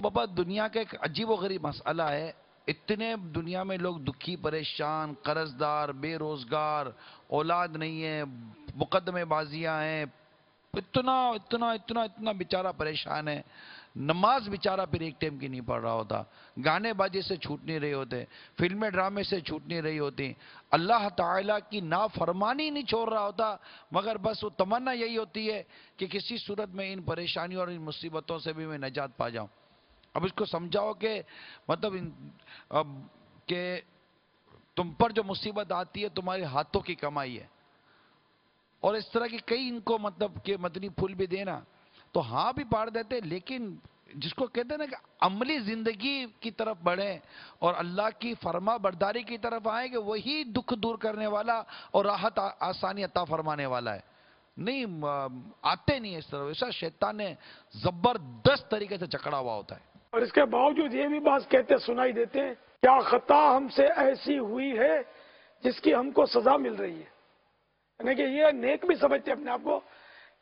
بابا دنیا کا ایک عجیب و غریب مسئلہ ہے. اتنے دنیا میں لوگ دکھی، پریشان، قرض دار، بے روزگار، اولاد نہیں ہے، مقدمے بازیاں ہیں، اتنا اتنا اتنا اتنا بیچارہ پریشان ہے. نماز بیچارہ پھر ایک ٹائم کی نہیں پڑھ رہا ہوتا، گانے باجے سے چھوٹ نہیں رہے ہوتے، فلمیں ڈرامے سے چھوٹ نہیں رہی ہوتی، اللہ تعالیٰ کی نافرمانی نہیں چھوڑ رہا ہوتا، مگر بس وہ تمنا یہی ہوتی ہے کہ کسی صورت میں ان پریشانیوں اور ان مصیبتوں سے بھی میں نجات پا جاؤں. اب اس کو سمجھاؤ کہ مطلب کہ تم پر جو مصیبت آتی ہے تمہارے ہاتھوں کی کمائی ہے، اور اس طرح کی کئی ان کو مطلب کہ مدنی پھول بھی دینا تو ہاں بھی پاڑ دیتے. لیکن جس کو کہتے ہیں نا کہ عملی زندگی کی طرف بڑھیں اور اللہ کی فرما برداری کی طرف آئیں، کہ وہی دکھ دور کرنے والا اور راحت آسانی عطا فرمانے والا ہے. نہیں آتے نہیں اس طرح، ایسا شیطان نے زبردست طریقے سے جکڑا ہوا ہوتا ہے. اور اس کے باوجود یہ بھی بات کہتے سنائی دیتے ہیں، کیا خطا ہم سے ایسی ہوئی ہے جس کی ہم کو سزا مل رہی ہے. یعنی کہ یہ نیک بھی سمجھتے اپنے آپ کو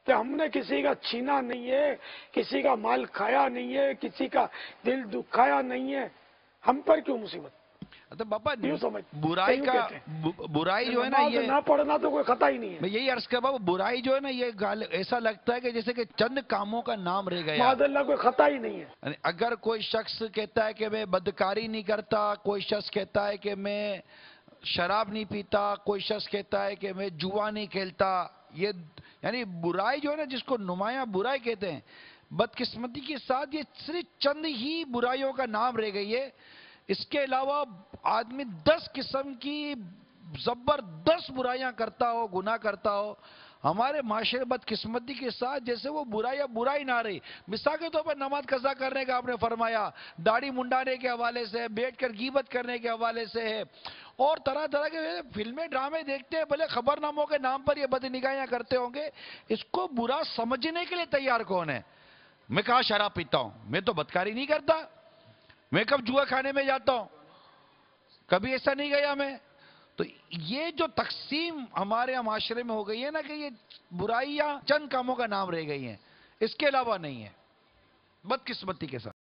کہ ہم نے کسی کا چھینا نہیں ہے، کسی کا مال کھایا نہیں ہے، کسی کا دل دکھایا نہیں ہے، ہم پر کیوں مصیبت. تو بابا یوں سمجھ برائی یوں کا کہتے ہیں برائی جو ہے نا، نماز یہ نہ پڑھنا تو کوئی خطا ہی نہیں ہے. میں یہی عرض کر بابا، برائی جو ہے نا یہ ایسا لگتا ہے کہ جیسے کہ چند کاموں کا نام رہ گیا. معاذ اللہ کوئی خطا ہی نہیں ہے. یعنی اگر کوئی شخص کہتا ہے کہ میں بدکاری نہیں کرتا، کوئی شخص کہتا ہے کہ میں شراب نہیں پیتا، کوئی شخص کہتا ہے کہ میں جوا نہیں کھیلتا، یہ یعنی برائی جو ہے نا جس کو نمایاں برائی کہتے ہیں، بدقسمتی کے ساتھ یہ صرف چند ہی برائیوں کا نام رہ گئی ہے. اس کے علاوہ آدمی 10 قسم کی زبردست برائیاں کرتا ہو، گناہ کرتا ہو. ہمارے معاشرے بدقسمتی کے ساتھ جیسے وہ برائیاں برائی نہ رہی. مثال کے طور پر نماز قضا کرنے کا آپ نے فرمایا، داڑھی منڈانے کے حوالے سے، بیٹھ کر غیبت کرنے کے حوالے سے ہے، اور طرح طرح کے فلمیں ڈرامے دیکھتے ہیں. بھلے خبر ناموں کے نام پر یہ بدنگاہیاں کرتے ہوں گے، اس کو برا سمجھنے کے لیے تیار کون ہے؟ میں کہاں شراب پیتا ہوں، میں تو بدکاری نہیں کرتا، میں کب جوا کھانے میں جاتا ہوں، کبھی ایسا نہیں گیا میں. تو یہ جو تقسیم ہمارے معاشرے میں ہو گئی ہے نا کہ یہ برائیاں چند کاموں کا نام رہ گئی ہیں، اس کے علاوہ نہیں ہے، بدقسمتی کے ساتھ.